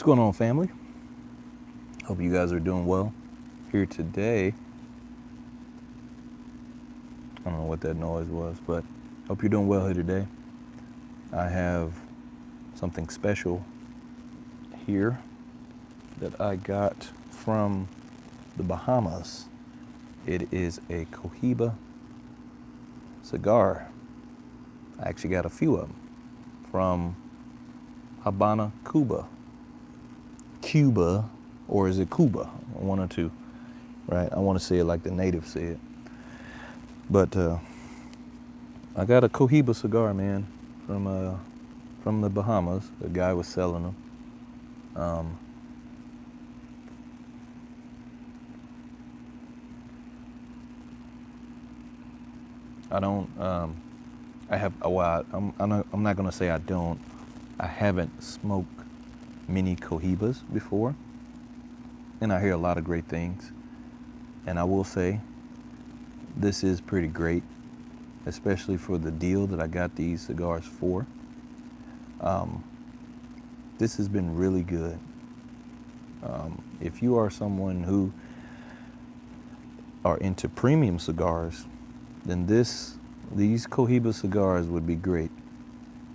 What's going on, family? Hope you guys are doing well. Here today, I don't know what that noise was, but hope you're doing well here today. I have something special here that I got from the Bahamas. It is a Cohiba cigar. I actually got a few of them from Habana, Cuba. Cuba, or is it Cuba? One or two, right? I want to say it like the natives say it. But I got a Cohiba cigar, man, from the Bahamas. The guy was selling them. I don't. I have. Well, I'm not gonna say I don't. I haven't smoked many Cohibas before, and I hear a lot of great things. And I will say, this is pretty great, especially for the deal that I got these cigars for. This has been really good. If you are someone who are into premium cigars, then these Cohiba cigars would be great.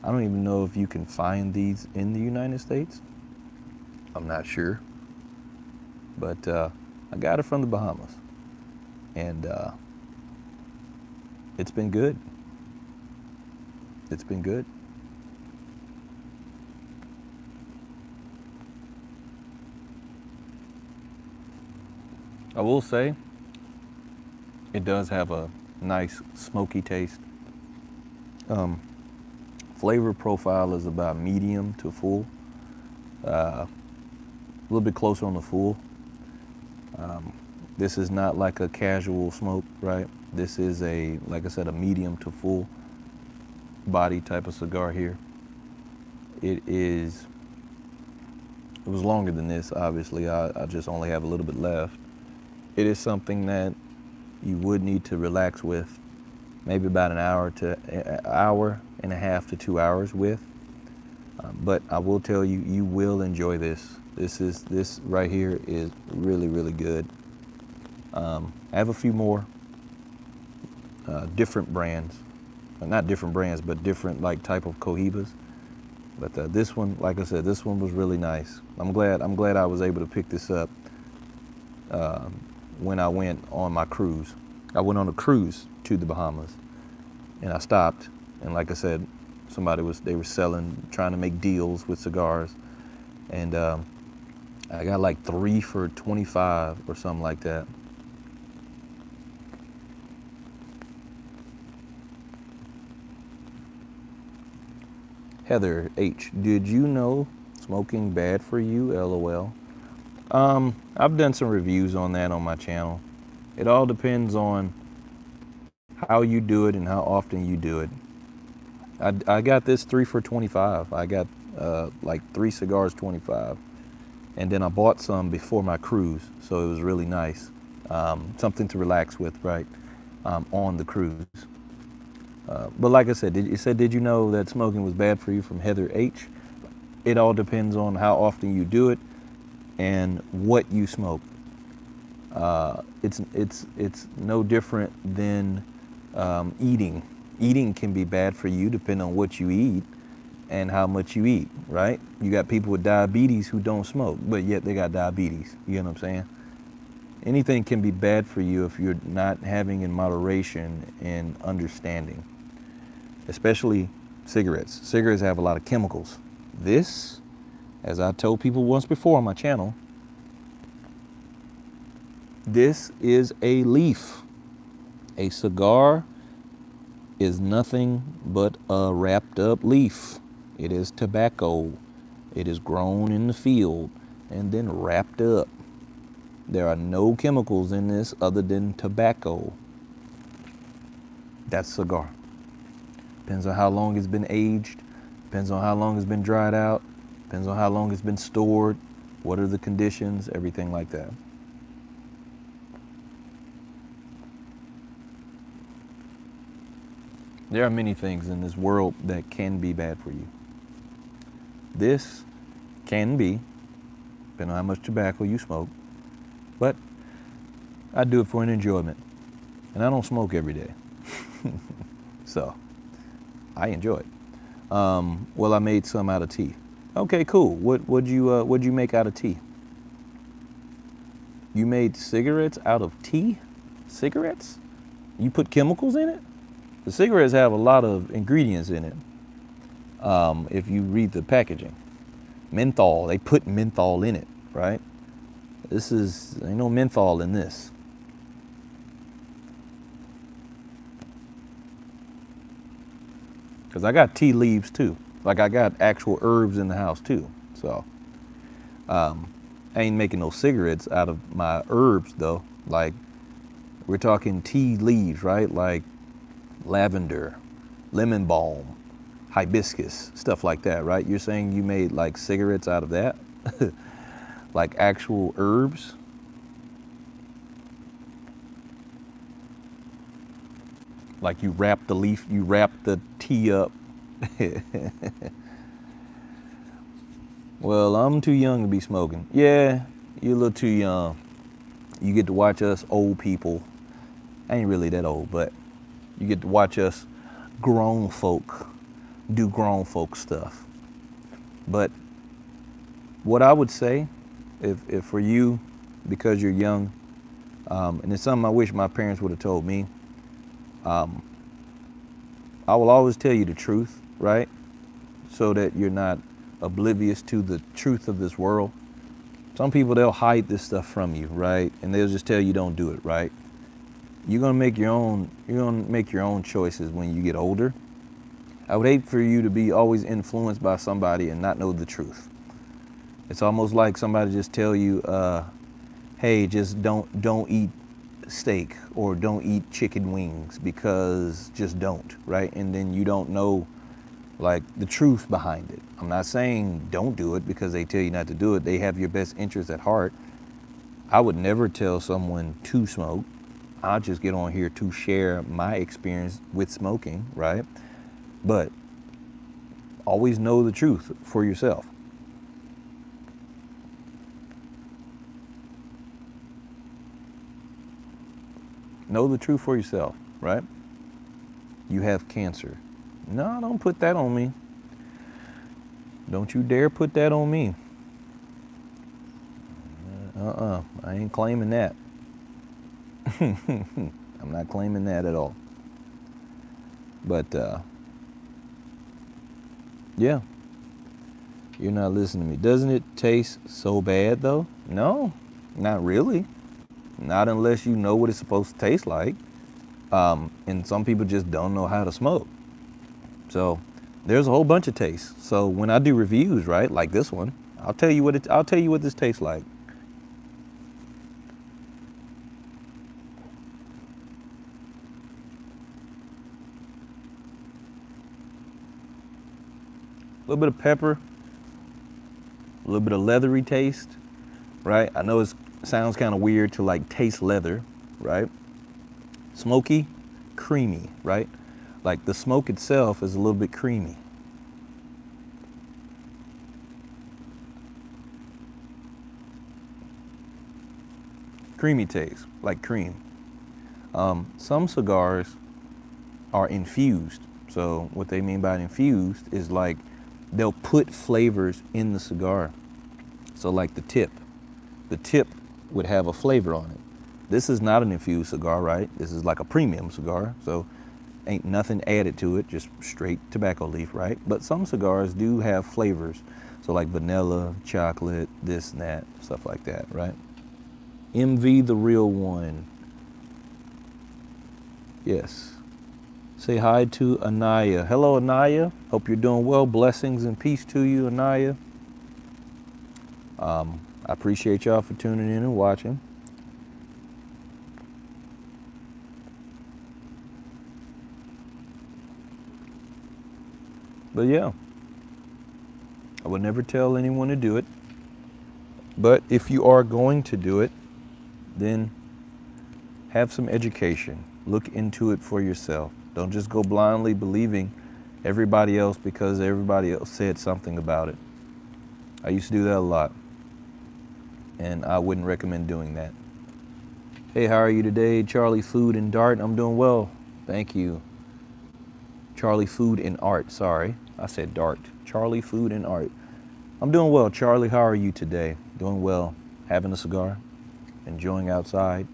I don't even know if you can find these in the United States. I'm not sure. But I got it from the Bahamas. And it's been good. It's been good. I will say, it does have a nice smoky taste. Flavor profile is about medium to full. A little bit closer on the full. This is not like a casual smoke, right? This is like I said, a medium to full body type of cigar here. It was longer than this, obviously. I just only have a little bit left. It is something that you would need to relax with, maybe about an hour and a half to 2 hours with. But I will tell you, you will enjoy this. This right here is really, really good. I have a few more different brands, not different brands, but different like type of Cohibas. But this one, like I said, this one was really nice. I'm glad I was able to pick this up when I went on my cruise. I went on a cruise to the Bahamas, and I stopped. And like I said, they were selling, trying to make deals with cigars, and I got like 3 for $25 or something like that. Heather H, did you know smoking bad for you? LOL. I've done some reviews on that on my channel. It all depends on how you do it and how often you do it. I got this 3 for $25. I got like 3 cigars, 25. And then I bought some before my cruise, so it was really nice. Something to relax with, right, on the cruise. But like I said, did you know that smoking was bad for you, from Heather H? It all depends on how often you do it and what you smoke. It's no different than eating. Eating can be bad for you depending on what you eat and how much you eat, right? You got people with diabetes who don't smoke, but yet they got diabetes. You know what I'm saying? Anything can be bad for you if you're not having in moderation and understanding. Especially cigarettes. Cigarettes have a lot of chemicals. This, as I told people once before on my channel, this is a leaf. A cigar is nothing but a wrapped up leaf. It is tobacco. It is grown in the field and then wrapped up. There are no chemicals in this other than tobacco. That's cigar. Depends on how long it's been aged. Depends on how long it's been dried out. Depends on how long it's been stored. What are the conditions? Everything like that. There are many things in this world that can be bad for you. This can be, depending on how much tobacco you smoke. But I do it for an enjoyment. And I don't smoke every day. So I enjoy it. Well, I made some out of tea. Okay, cool. What'd you make out of tea? You made cigarettes out of tea? Cigarettes? You put chemicals in it? The cigarettes have a lot of ingredients in it. If you read the packaging, menthol, they put menthol in it, right? Ain't no menthol in this. Because I got tea leaves too. Like I got actual herbs in the house too. So I ain't making no cigarettes out of my herbs though. Like we're talking tea leaves, right? Like lavender, lemon balm, hibiscus, stuff like that, right? You're saying you made like cigarettes out of that? Like actual herbs? Like you wrap the leaf, you wrap the tea up. Well, I'm too young to be smoking. Yeah, you're a little too young. You get to watch us old people. I ain't really that old, but you get to watch us grown folk do grown folk stuff. But what I would say, if for you, because you're young, and it's something I wish my parents would have told me, I will always tell you the truth, right? So that you're not oblivious to the truth of this world. Some people, they'll hide this stuff from you, right? And they'll just tell you don't do it, right? You're gonna make your own choices when you get older. I would hate for you to be always influenced by somebody and not know the truth. It's almost like somebody just tell you, hey, just don't eat steak or don't eat chicken wings because just don't, right? And then you don't know like the truth behind it. I'm not saying don't do it because they tell you not to do it. They have your best interest at heart. I would never tell someone to smoke. I'll just get on here to share my experience with smoking, right? But always know the truth for yourself. Know the truth for yourself, right? You have cancer. No, don't put that on me. Don't you dare put that on me. I ain't claiming that. I'm not claiming that at all. But, yeah, you're not listening to me. Doesn't it taste so bad though? No, not really. Not unless you know what it's supposed to taste like. And some people just don't know how to smoke. So there's a whole bunch of tastes. So when I do reviews, right, like this one, I'll tell you what this tastes like. A little bit of pepper, a little bit of leathery taste, right? I know it sounds kind of weird to like taste leather, right? Smoky, creamy, right? Like the smoke itself is a little bit creamy. Creamy taste, like cream. Some cigars are infused. So what they mean by infused is like they'll put flavors in the cigar. So like the tip would have a flavor on it. This is not an infused cigar, right? This is like a premium cigar. So ain't nothing added to it, just straight tobacco leaf, right? But some cigars do have flavors. So like vanilla, chocolate, this and that, stuff like that, right? MV the real one. Yes. Say hi to Anaya. Hello, Anaya. Hope you're doing well. Blessings and peace to you, Anaya. I appreciate y'all for tuning in and watching. But yeah, I would never tell anyone to do it. But if you are going to do it, then have some education. Look into it for yourself. Don't just go blindly believing everybody else because everybody else said something about it. I used to do that a lot. and I wouldn't recommend doing that. Hey, how are you today? Charlie Food and Dart. I'm doing well. Thank you. Charlie Food and Art. Sorry, I said Dart. Charlie Food and Art. I'm doing well. Charlie, how are you today? Doing well. Having a cigar. Enjoying outside.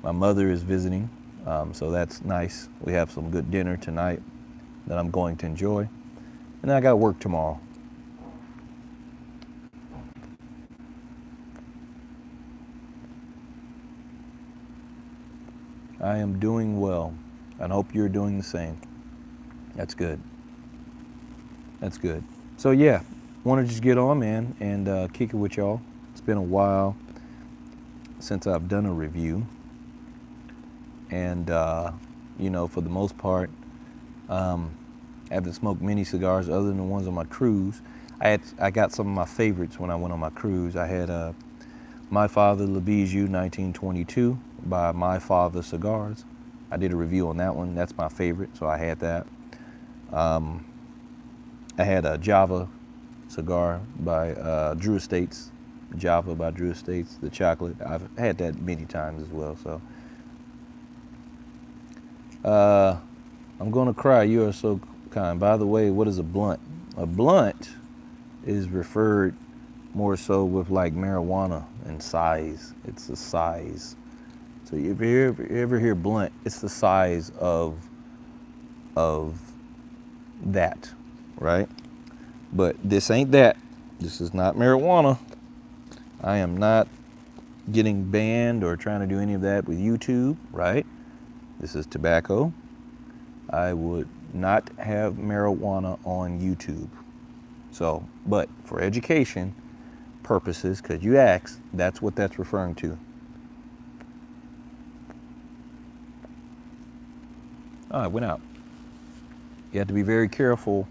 My mother is visiting, so that's nice. We have some good dinner tonight that I'm going to enjoy. And I got work tomorrow. I am doing well. I hope you're doing the same. That's good. That's good. So yeah, want to just get on, man, and kick it with y'all. It's been a while since I've done a review. And, you know, for the most part, I haven't smoked many cigars other than the ones on my cruise. I got some of my favorites when I went on my cruise. I had My Father Le Bijou 1922 by My Father Cigars. I did a review on that one. That's my favorite, so I had that. I had a Java cigar by Drew Estates, Java by Drew Estates, the chocolate. I've had that many times as well. So I'm gonna cry. You are so kind. By the way, what is a blunt? A blunt is referred more so with like marijuana and size. It's the size. So if you ever hear blunt, it's the size of that, right? But this ain't that. This is not marijuana. I am not getting banned or trying to do any of that with YouTube, right? This is tobacco. I would not have marijuana on YouTube. So, but for education purposes, because you asked, that's what that's referring to. Oh, it went out. You have to be very careful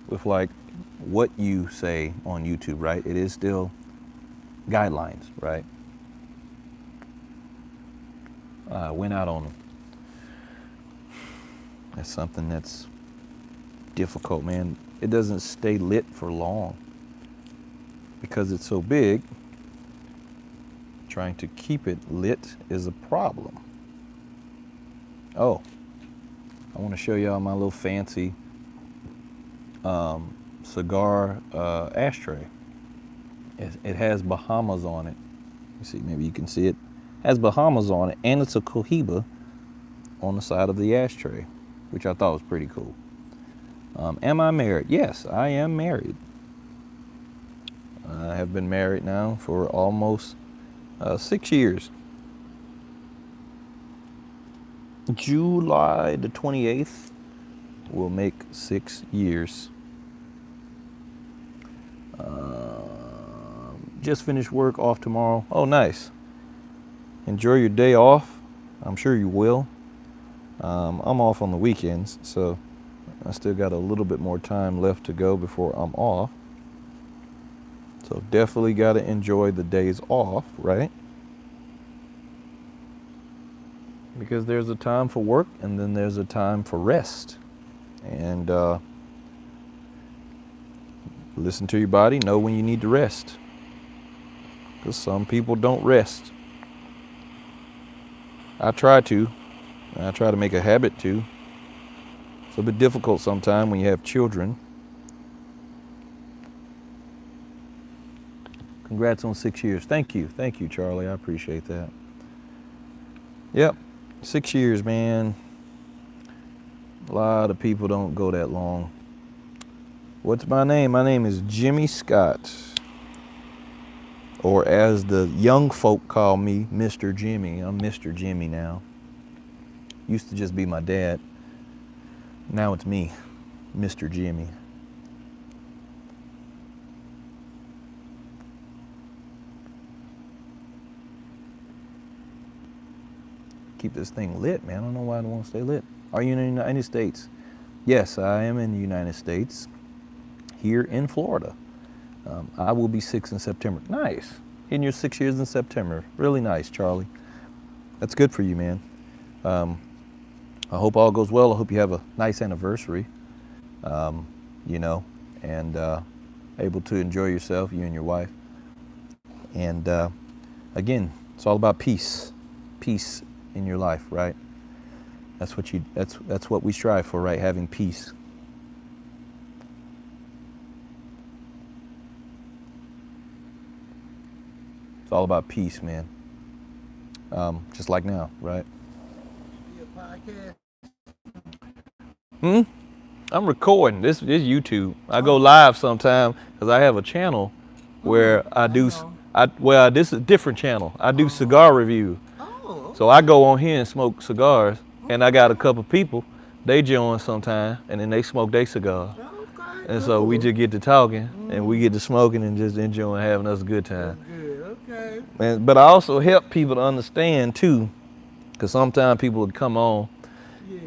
with like what you say on YouTube, right? It is still guidelines, right? Went out on them. That's something that's difficult, man. It doesn't stay lit for long because it's so big. Trying to keep it lit is a problem. Oh, I want to show y'all my little fancy cigar ashtray. It has Bahamas on it. You see, maybe you can see it. It has Bahamas on it, and it's a Cohiba on the side of the ashtray, which I thought was pretty cool. Am I married? Yes, I am married. I have been married now for almost 6 years. July the 28th will make 6 years. Just finished work, off tomorrow. Oh, nice. Enjoy your day off. I'm sure you will. I'm off on the weekends, so I still got a little bit more time left to go before I'm off. So definitely got to enjoy the days off, right? Because there's a time for work and then there's a time for rest. And listen to your body, know when you need to rest. Because some people don't rest. I try to. I try to make a habit to. It's a bit difficult sometimes when you have children. Congrats on 6 years. Thank you, Charlie. I appreciate that. Yep, 6 years, man. A lot of people don't go that long. What's my name? My name is Jimmy Scott. Or as the young folk call me, Mr. Jimmy. I'm Mr. Jimmy now. Used to just be my dad. Now it's me, Mr. Jimmy. Keep this thing lit, man. I don't know why I don't want to stay lit. Are you in the United States? Yes, I am in the United States, here in Florida. I will be 6 in September. Nice. In your 6 years in September. Really nice, Charlie. That's good for you, man. I hope all goes well. I hope you have a nice anniversary. You know, and able to enjoy yourself, you and your wife. And again, it's all about peace in your life, right? That's what we strive for, right? Having peace. It's all about peace, man. Just like now, right? I'm recording. This is YouTube. I go live sometime because I have a channel where this is a different channel. I do cigar review. So I go on here and smoke cigars, and I got a couple people. They join sometime, and then they smoke their cigar. And so we just get to talking, and we get to smoking and just enjoying having us a good time. But I also help people to understand too, because sometimes people would come on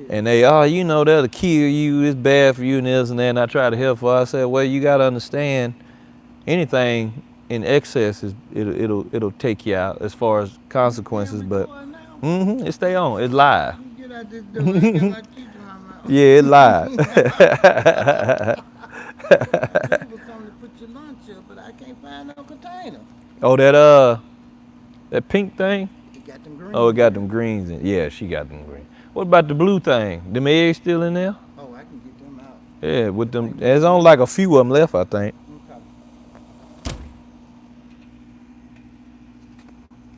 and they, that'll kill you, it's bad for you and this and that, and I try to help her. I said, well, you got to understand, anything in excess it'll take you out as far as consequences, but it stay on, it's live. Yeah, it's live. Oh, that pink thing? Oh, it got them greens in. Yeah, she got them greens. What about the blue thing? Them eggs still in there? Oh, I can get them out. Yeah, with them. There's only like a few of them left, I think. Okay.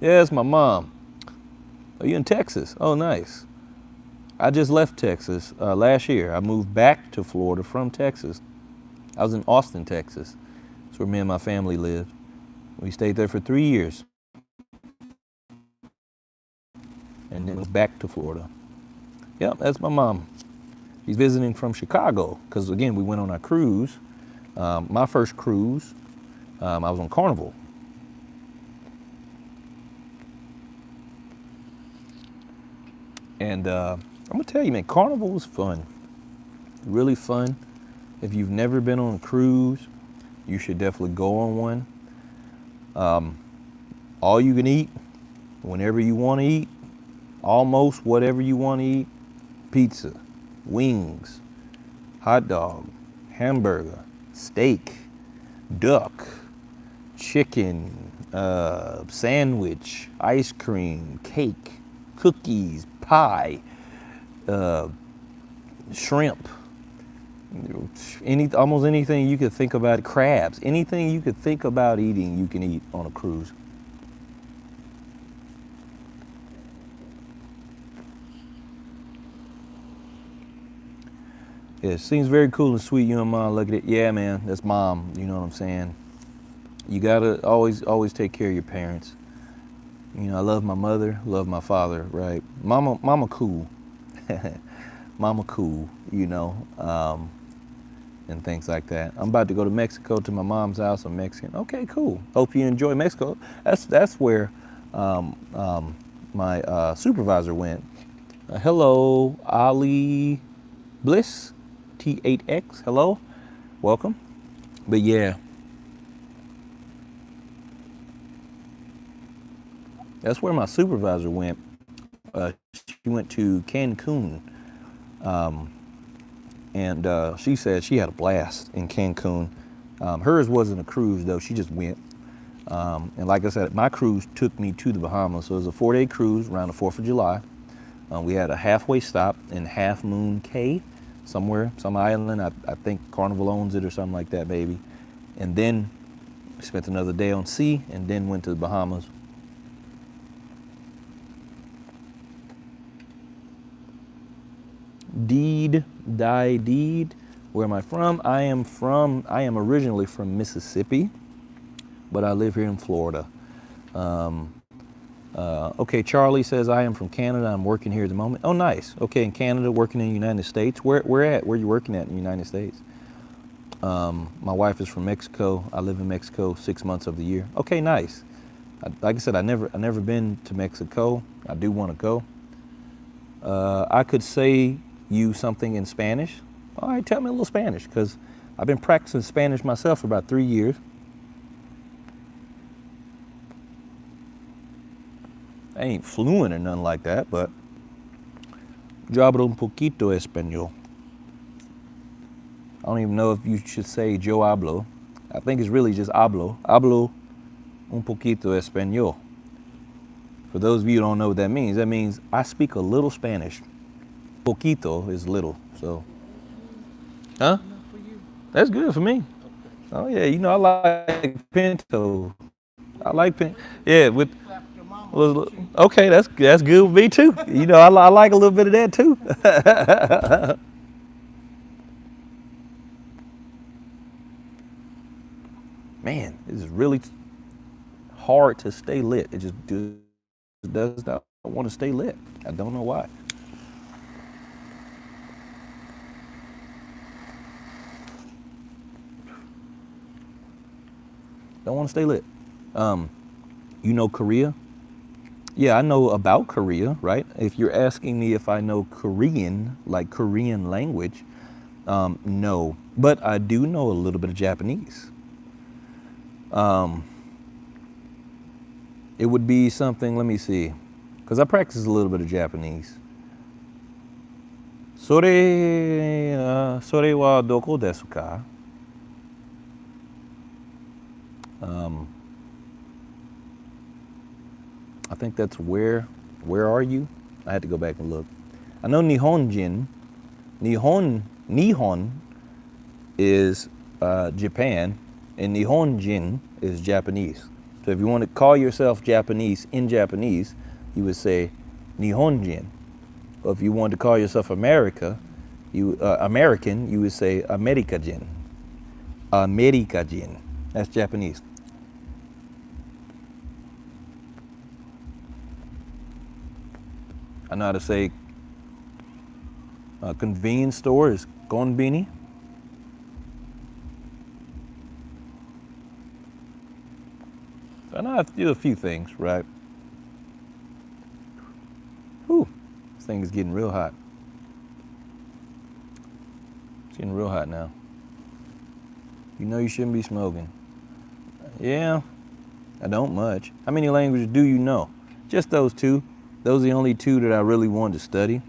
Yeah, it's my mom. Are you in Texas? Oh, nice. I just left Texas last year. I moved back to Florida from Texas. I was in Austin, Texas. That's where me and my family lived. We stayed there for 3 years. And then moved back to Florida. Yep, that's my mom. She's visiting from Chicago because, again, we went on our cruise. My first cruise, I was on Carnival. And I'm going to tell you, man, Carnival was fun. Really fun. If you've never been on a cruise, you should definitely go on one. All you can eat, whenever you want to eat, almost whatever you want to eat. Pizza, wings, hot dog, hamburger, steak, duck, chicken, sandwich, ice cream, cake, cookies, pie, shrimp, almost anything you could think about, crabs, anything you could think about eating, you can eat on a cruise. Yeah, it seems very cool and sweet. You and Mom look at it. Yeah, man, that's Mom. You know what I'm saying? You gotta always take care of your parents. You know, I love my mother, love my father, right? Mama cool. Mama cool, you know, and things like that. I'm about to go to Mexico to my mom's house. I'm Mexican. Okay, cool. Hope you enjoy Mexico. That's where my supervisor went. Hello, Ali Bliss, T8X. Hello, welcome. But yeah, that's where my supervisor went. She went to Cancun. And she said she had a blast in Cancun. Hers wasn't a cruise though, she just went. And like I said, my cruise took me to the Bahamas. So it was a 4-day cruise around the 4th of July. We had a halfway stop in Half Moon Cay, somewhere, some island. I think Carnival owns it or something like that, maybe. And then we spent another day on sea and then went to the Bahamas. Deed. Where am I from? I am originally from Mississippi, but I live here in Florida. Okay, Charlie says, I am from Canada. I'm working here at the moment. Oh, nice. Okay, in Canada, working in the United States. Where are you working at in the United States? My wife is from Mexico. I live in Mexico 6 months of the year. Okay, nice. Like I said, I never been to Mexico. I do want to go. I could say you something in Spanish. All right, tell me a little Spanish, because I've been practicing Spanish myself for about 3 years. I ain't fluent or nothing like that, but yo hablo un poquito español. I don't even know if you should say yo hablo, I think it's really just hablo un poquito español. For those of you who don't know what that means I speak a little Spanish. Poquito is little, so. Huh? That's good for me. Oh yeah, you know I like pinto. I like pinto. Yeah, with okay, that's good with me too. You know I like a little bit of that too. Man, it's really hard to stay lit. It just does not want to stay lit. I don't know why. Don't want to stay lit. You know Korea? Yeah, I know about Korea, right? If you're asking me if I know Korean, like Korean language, no. But I do know a little bit of Japanese. It would be something, let me see, because I practice a little bit of Japanese. Sore wa doko desu ka? I think that's where are you? I had to go back and look. I know Nihonjin. Nihon is Japan, and Nihonjin is Japanese. So if you want to call yourself Japanese in Japanese, you would say Nihonjin. Or if you want to call yourself American, you would say Americajin. Americajin. That's Japanese. I know how to say convenience store is konbini. I know how to do a few things, right? Whew, this thing is getting real hot. It's getting real hot now. You know you shouldn't be smoking. Yeah, I don't much. How many languages do you know? Just those two. Those are the only two that I really wanted to study.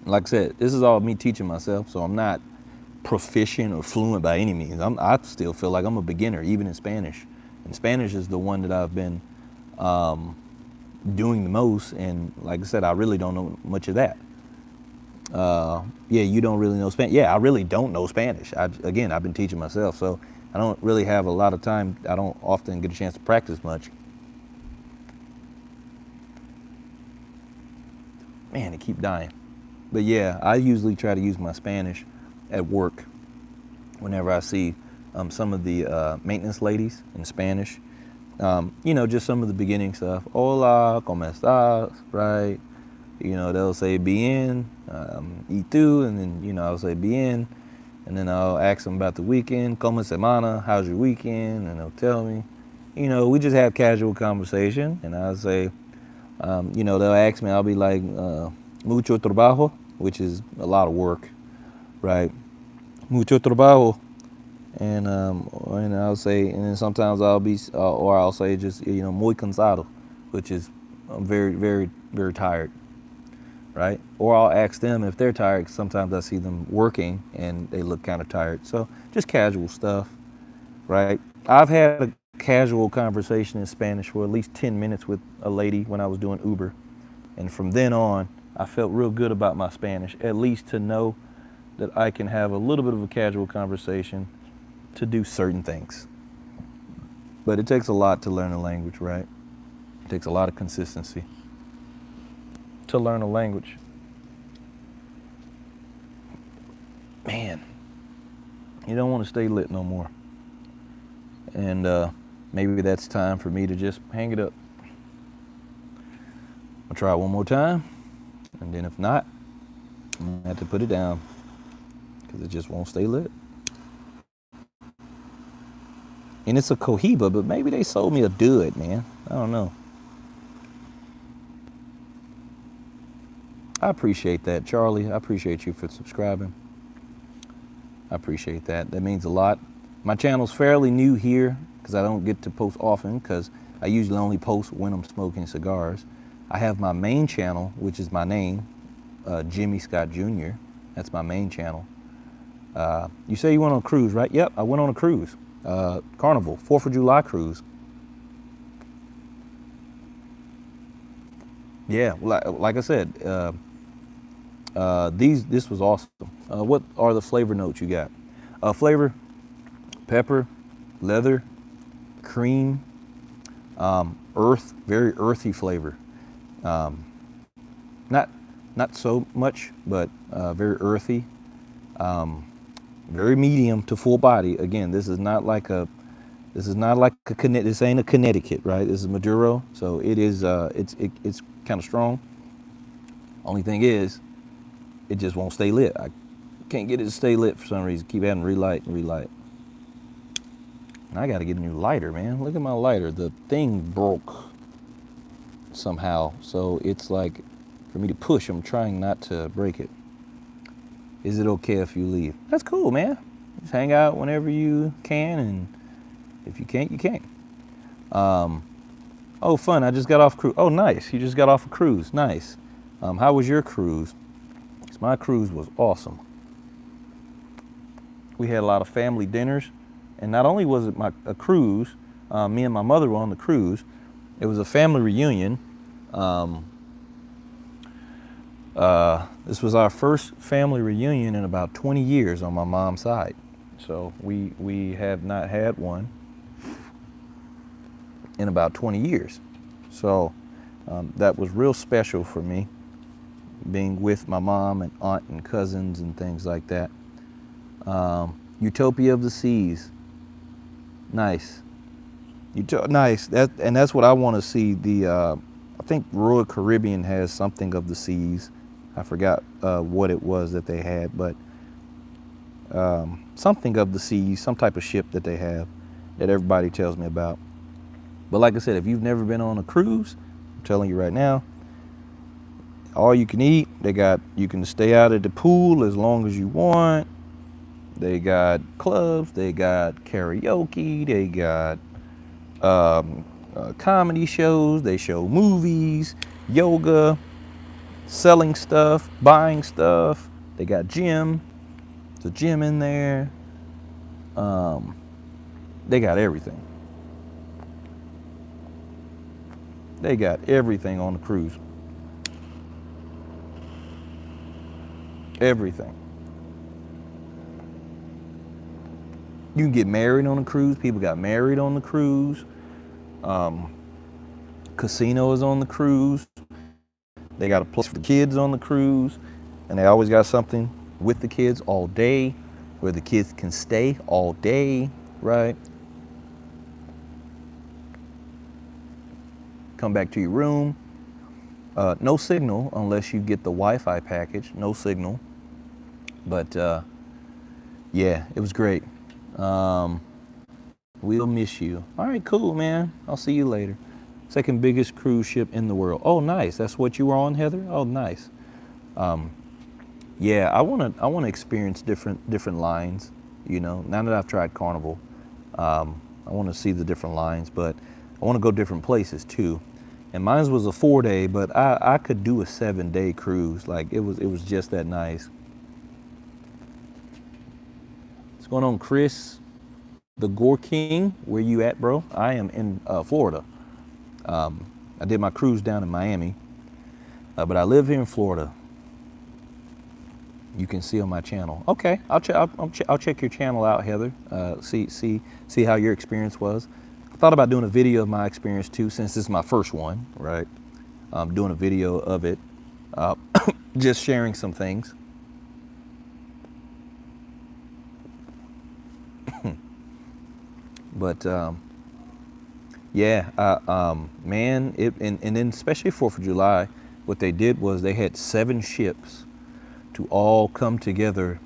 Like I said, this is all me teaching myself, so I'm not proficient or fluent by any means. I still feel like I'm a beginner, even in Spanish. And Spanish is the one that I've been doing the most, and like I said, I really don't know much of that. Yeah, you don't really know Spanish. Yeah, I really don't know Spanish. Again, I've been teaching myself, so I don't really have a lot of time. I don't often get a chance to practice much. Man, it keep dying. But yeah, I usually try to use my Spanish at work whenever I see some of the maintenance ladies in Spanish. You know, just some of the beginning stuff. Hola, ¿cómo estás? Right? You know, they'll say bien, y tú, and then, you know, I'll say bien. And then I'll ask them about the weekend. ¿Cómo semana? How's your weekend? And they'll tell me. You know, we just have casual conversation. And I'll say, you know, they'll ask me, I'll be like, mucho trabajo, which is a lot of work, right? Mucho trabajo. And I'll say, and then sometimes I'll be, or I'll say just, you know, muy cansado, which is I'm very, very, very tired, right? Or I'll ask them if they're tired. Sometimes I see them working and they look kind of tired. So just casual stuff, right? I've had a casual conversation in Spanish for at least 10 minutes with a lady when I was doing Uber. And from then on, I felt real good about my Spanish, at least to know that I can have a little bit of a casual conversation to do certain things. But it takes a lot to learn a language, right? It takes a lot of consistency to learn a language. Man, you don't want to stay lit no more. And maybe that's time for me to just hang it up. I'll try it one more time, and then if not, I'm gonna have to put it down because it just won't stay lit. And it's a Cohiba, but maybe they sold me a dud, man. I don't know. I appreciate that, Charlie. I appreciate you for subscribing. I appreciate that. That means a lot. My channel's fairly new here because I don't get to post often because I usually only post when I'm smoking cigars. I have my main channel, which is my name, Jimmy Scott Jr. That's my main channel. You say you went on a cruise, right? Yep, I went on a cruise. Carnival, 4th of July cruise. Yeah, like I said, this was awesome. What are the flavor notes you got? Flavor, pepper, leather, cream, earth, very earthy flavor. Um, not not so much, but very earthy. Very medium to full body. Again, this is not like a this ain't a Connecticut, right? This is Maduro, so it is it's kind of strong. Only thing is, it just won't stay lit. I can't get it to stay lit for some reason. Keep having to relight and relight. And I got to get a new lighter, man. Look at my lighter. The thing broke somehow, so it's like for me to push. I'm trying not to break it. Is it okay if you leave? That's cool, man. Just hang out whenever you can, and if you can't, you can't. Oh, fun. I just got off cruise. Oh, nice. You just got off a cruise. Nice. How was your cruise? 'Cause my cruise was awesome. We had a lot of family dinners, and not only was it a cruise, me and my mother were on the cruise. It was a family reunion. This was our first family reunion in about 20 years on my mom's side. So we have not had one in about 20 years. So that was real special for me, being with my mom and aunt and cousins and things like that. Utopia of the Seas. Nice. Nice. That's what I want to see. I think Royal Caribbean has something of the seas. I forgot what it was that they had, but something of the seas, some type of ship that they have that everybody tells me about. But like I said, if you've never been on a cruise, I'm telling you right now, all you can eat. You can stay out at the pool as long as you want. They got clubs, they got karaoke, they got comedy shows, they show movies, yoga, selling stuff, buying stuff. They got the gym in there. They got everything. They got everything on the cruise. Everything. You can get married on a cruise. People got married on the cruise. Casino is on the cruise. They got a place for the kids on the cruise, and they always got something with the kids all day, where the kids can stay all day, right? Come back to your room. No signal unless you get the Wi-Fi package. No signal. But yeah, it was great. We'll miss you. All right, cool, man. I'll see you later. Second biggest cruise ship in the world. Oh, nice. That's what you were on, Heather? Oh, nice. Yeah, I wanna experience different lines. You know, now that I've tried Carnival, I want to see the different lines, but I want to go different places too. And mine was a 4-day, but I could do a 7-day cruise. Like it was just that nice. What's going on, Chris? The Gore King, where you at, bro? I am in Florida. I did my cruise down in Miami, but I live here in Florida. You can see on my channel. Okay, I'll check your channel out, Heather. See how your experience was. I thought about doing a video of my experience too, since this is my first one, right? Doing a video of it, just sharing some things. But yeah, man, and then especially 4th of July, what they did was they had 7 ships to all come together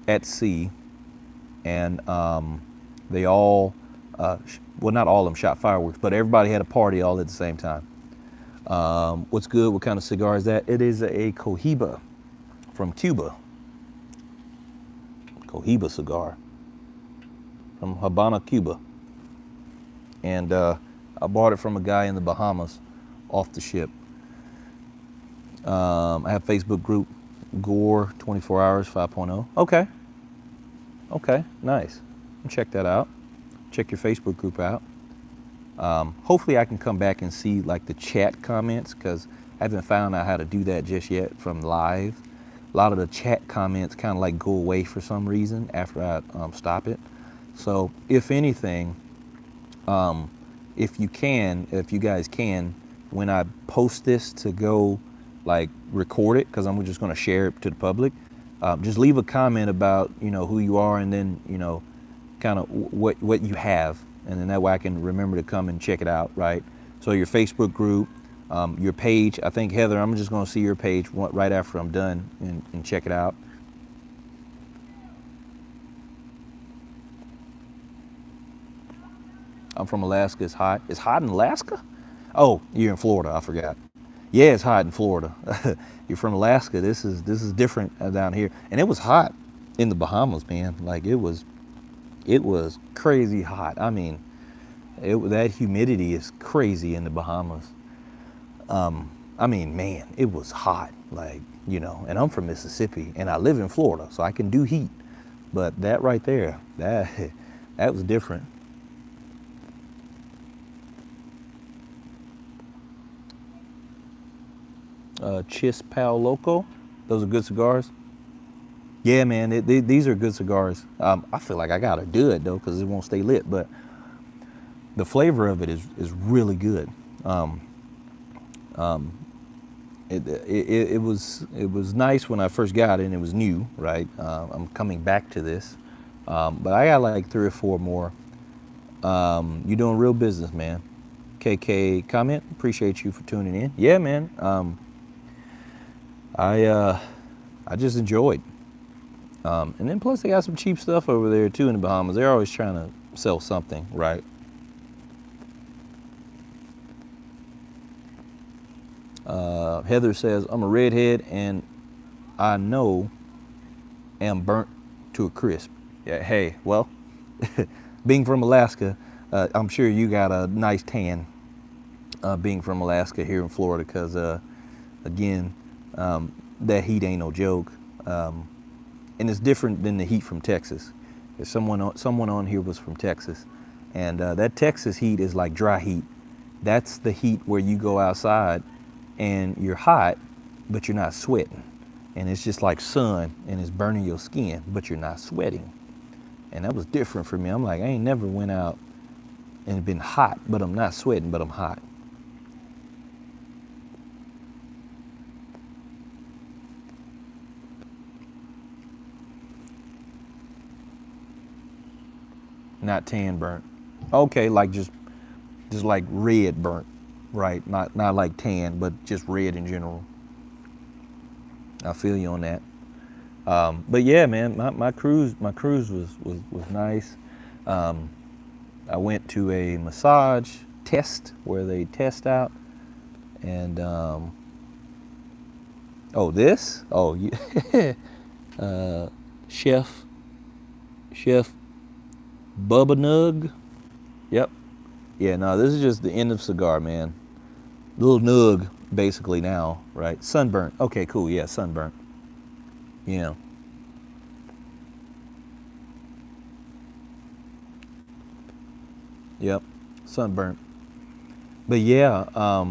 at sea, and they all, well, not all of them shot fireworks, but everybody had a party all at the same time. What's good? What kind of cigar is that? It is a Cohiba from Cuba. Cohiba cigar from Habana, Cuba. And I bought it from a guy in the Bahamas off the ship. I have a Facebook group, Gore 24 Hours 5.0. Okay, nice. Check that out. check your Facebook group out. Hopefully I can come back and see like the chat comments, because I haven't found out how to do that just yet from live. A lot of the chat comments kind of like go away for some reason after I stop it. So if anything, if you guys can, when I post this to go like record it, because I'm just going to share it to the public, just leave a comment about, who you are, and then, kind of what you have. And then that way I can remember to come and check it out, right? So your Facebook group, your page. I think, Heather, I'm just going to see your page right after I'm done and check it out. I'm from Alaska. It's hot. It's hot in Alaska? Oh, you're in Florida. I forgot. Yeah, it's hot in Florida. You're from Alaska. This is different down here. And it was hot in the Bahamas, man. Like it was crazy hot. I mean, that humidity is crazy in the Bahamas. I mean, man, it was hot. Like, and I'm from Mississippi and I live in Florida, so I can do heat. But that right there, that was different. Chis Pal Loco. Those are good cigars. Yeah, man, these are good cigars. I feel like I gotta do it though, because it won't stay lit. But the flavor of it is really good. It was nice when I first got it, and it was new, right? I'm coming back to this, but I got like 3 or 4 more. You're doing real business, man. KK comment. Appreciate you for tuning in. Yeah, man. I just enjoyed. And then plus they got some cheap stuff over there too in the Bahamas. They're always trying to sell something, right? Heather says, I'm a redhead and I know am burnt to a crisp. Yeah, hey, well, being from Alaska, I'm sure you got a nice tan being from Alaska here in Florida, because again, that heat ain't no joke. And it's different than the heat from Texas. If someone on here was from Texas, and that Texas heat is like dry heat. That's the heat where you go outside and you're hot, but you're not sweating. And it's just like sun, and it's burning your skin, but you're not sweating. And that was different for me. I'm like, I ain't never went out and been hot, but I'm not sweating, but I'm hot. Not tan burnt. Okay, like just like red burnt, right? Not like tan, but just red in general. I feel you on that. But yeah, man, my cruise was nice. I went to a massage test where they test out, and Chef Bubba Nug. Yep. Yeah, no, this is just the end of cigar, man. Little nug, basically now, right? Sunburnt. Okay, cool. Yeah, sunburnt. Yeah. Yep. Sunburnt. But yeah, I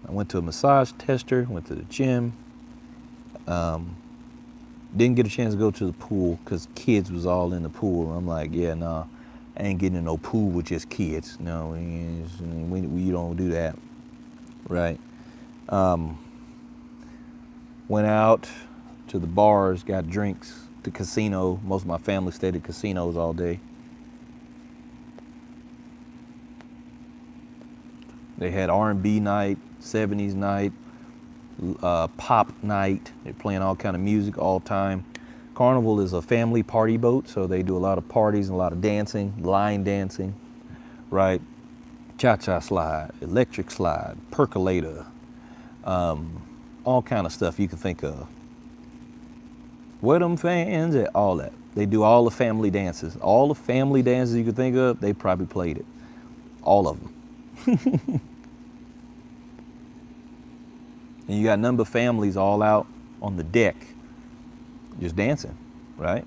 went to a massage tester, went to the gym. Didn't get a chance to go to the pool because kids was all in the pool. I'm like, yeah, nah, I ain't getting in no pool with just kids. No, we don't do that, right? Went out to the bars, got drinks, the casino. Most of my family stayed at casinos all day. They had R&B night, 70s night, pop night. They're playing all kind of music all time. Carnival is a family party boat, so they do a lot of parties and a lot of dancing, line dancing, right? Cha-cha slide, electric slide, percolator, all kind of stuff you can think of. Where them fans at? All that. They do all the family dances. All the family dances you could think of, they probably played it. All of them. And you got a number of families all out on the deck just dancing, right?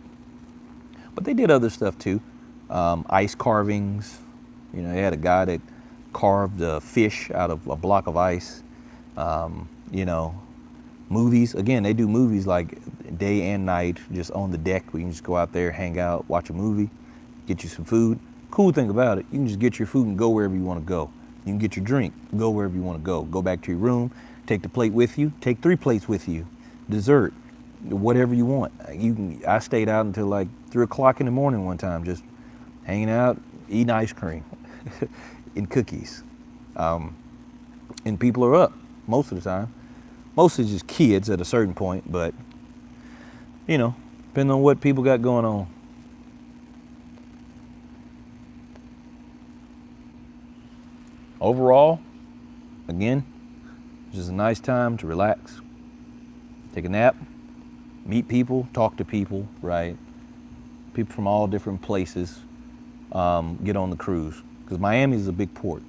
But they did other stuff too. Ice carvings. You know, they had a guy that carved a fish out of a block of ice. You know, movies. Again, they do movies like day and night, just on the deck. We can just go out there, hang out, watch a movie, get you some food. Cool thing about it, you can just get your food and go wherever you want to go. You can get your drink, go wherever you want to go. Go back to your room, take the plate with you, take 3 plates with you, dessert, whatever you want. I stayed out until like 3 o'clock in the morning one time, just hanging out, eating ice cream and cookies. And people are up most of the time. Mostly just kids at a certain point, but you know, depending on what people got going on. Overall, again, just a nice time to relax, take a nap, meet people, talk to people, right? People from all different places get on the cruise, because Miami is a big port.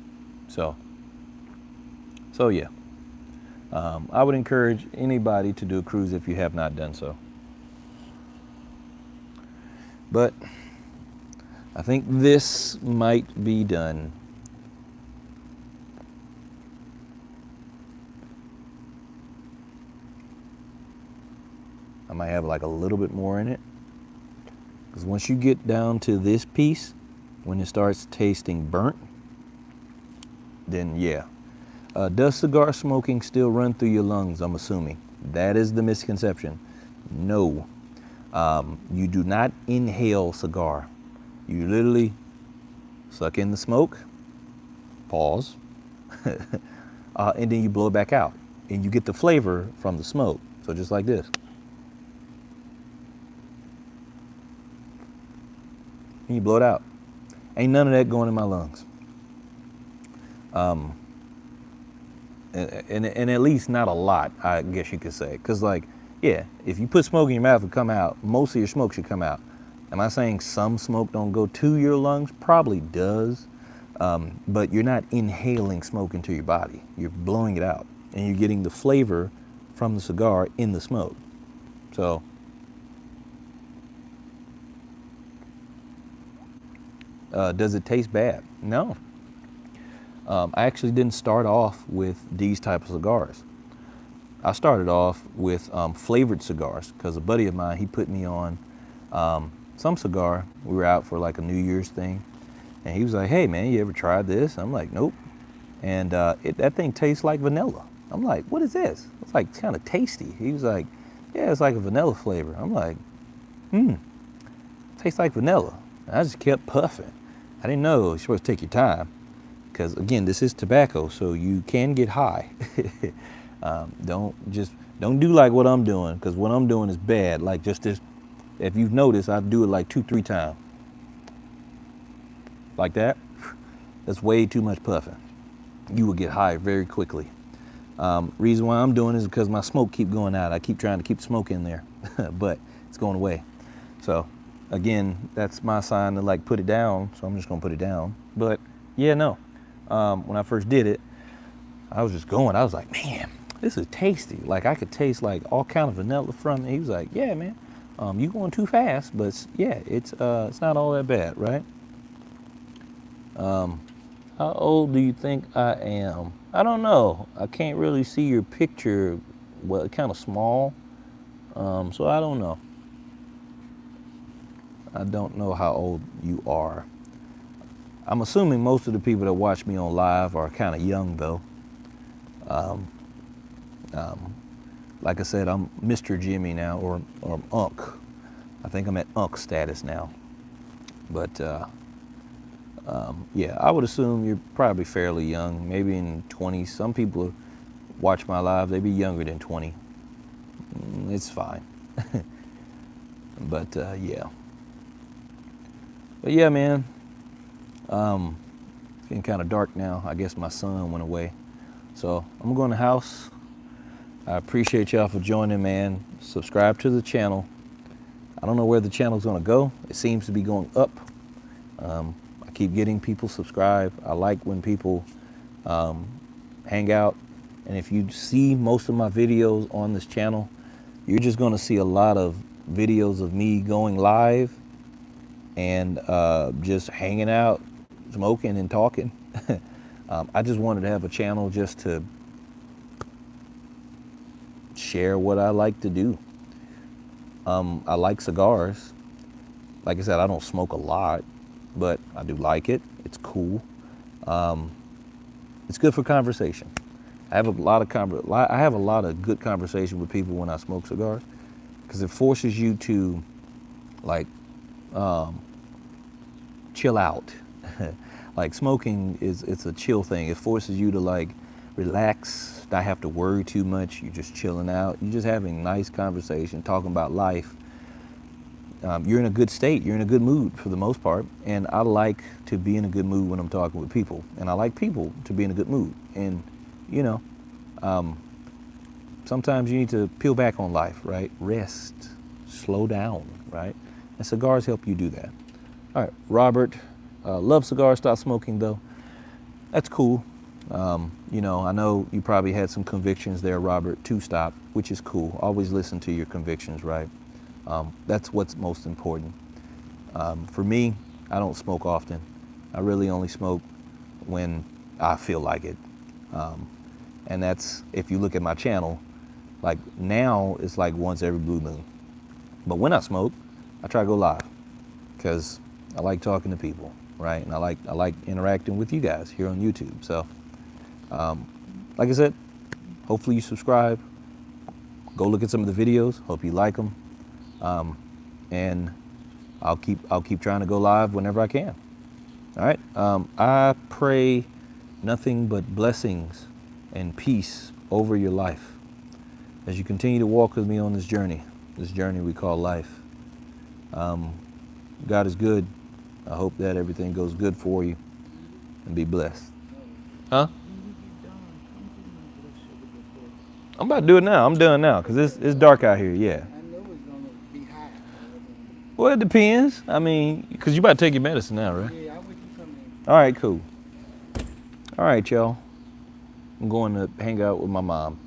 So yeah. I would encourage anybody to do a cruise if you have not done so. But I think this might be done. I might have like a little bit more in it, because once you get down to this piece, when it starts tasting burnt, then yeah. Does cigar smoking still run through your lungs? I'm assuming. That is the misconception. No. You do not inhale cigar. You literally suck in the smoke, pause, and then you blow it back out. And you get the flavor from the smoke. So just like this. And you blow it out. Ain't none of that going in my lungs. And at least not a lot, I guess you could say. Because, like, yeah, if you put smoke in your mouth and come out, most of your smoke should come out. Am I saying some smoke don't go to your lungs? Probably does. But you're not inhaling smoke into your body. You're blowing it out. And you're getting the flavor from the cigar in the smoke. So, does it taste bad? No. I actually didn't start off with these type of cigars. I started off with flavored cigars, because a buddy of mine, he put me on some cigar. We were out for like a New Year's thing, and he was like, "Hey man, you ever tried this?" I'm like, "Nope." And that thing tastes like vanilla. I'm like, "What is this?" It's like kind of tasty. He was like, "Yeah, it's like a vanilla flavor." I'm like, tastes like vanilla. And I just kept puffing. I didn't know you're supposed to take your time, because again, this is tobacco, so you can get high. Don't do like what I'm doing, because what I'm doing is bad. Like just this, if you've noticed, I do it like 2-3 times. Like that. That's way too much puffing. You will get high very quickly. Reason why I'm doing it is because my smoke keep going out. I keep trying to keep smoke in there, but it's going away. So again, that's my sign to like put it down. So I'm just gonna put it down. But yeah, no. When I first did it, I was just going. I was like, man, this is tasty. Like I could taste like all kind of vanilla from it. He was like, yeah, man, you going too fast, but yeah, it's not all that bad, right? How old do you think I am? I don't know. I can't really see your picture. Well, kind of small, so I don't know. I don't know how old you are. I'm assuming most of the people that watch me on live are kind of young, though. Like I said, I'm Mr. Jimmy now, or Unc. I think I'm at Unc status now. But yeah, I would assume you're probably fairly young, maybe in 20s. Some people watch my live, they be younger than 20. It's fine. But yeah. But yeah, man. It's getting kind of dark now. I guess my son went away. So I'm gonna go in the house. I appreciate y'all for joining, man. Subscribe to the channel. I don't know where the channel's gonna go. It seems to be going up. I keep getting people subscribed. I like when people hang out. And if you see most of my videos on this channel, you're just gonna see a lot of videos of me going live and just hanging out, smoking and talking. I just wanted to have a channel just to share what I like to do. I like cigars. Like I said, I don't smoke a lot, but I do like it. It's cool. It's good for conversation. I have a lot of good conversation with people when I smoke cigars, because it forces you to like chill out. Like smoking it's a chill thing. It forces you to like relax, not have to worry too much. You're just chilling out. You're just having nice conversation, talking about life. You're in a good state. You're in a good mood for the most part. And I like to be in a good mood when I'm talking with people. And I like people to be in a good mood. And, you know, sometimes you need to peel back on life, right? Rest, slow down, right? And cigars help you do that. All right, Robert, love cigars, stop smoking though. That's cool. You know, I know you probably had some convictions there, Robert, to stop, which is cool. Always listen to your convictions, right? That's what's most important. For me, I don't smoke often. I really only smoke when I feel like it. And that's, if you look at my channel, like now it's like once every blue moon. But when I smoke, I try to go live because I like talking to people, right? And I like interacting with you guys here on YouTube. So, like I said, hopefully you subscribe. Go look at some of the videos. Hope you like them. And I'll keep trying to go live whenever I can. All right. I pray nothing but blessings and peace over your life as you continue to walk with me on this journey we call life. God is good. I hope that everything goes good for you and be blessed. Huh? I'm about to do it now. I'm done now because it's dark out here. Yeah. I know it's gonna be hot. Well, it depends. I mean, because you about to take your medicine now, right? Yeah, I wish you come in. All right, cool. All right, y'all. I'm going to hang out with my mom.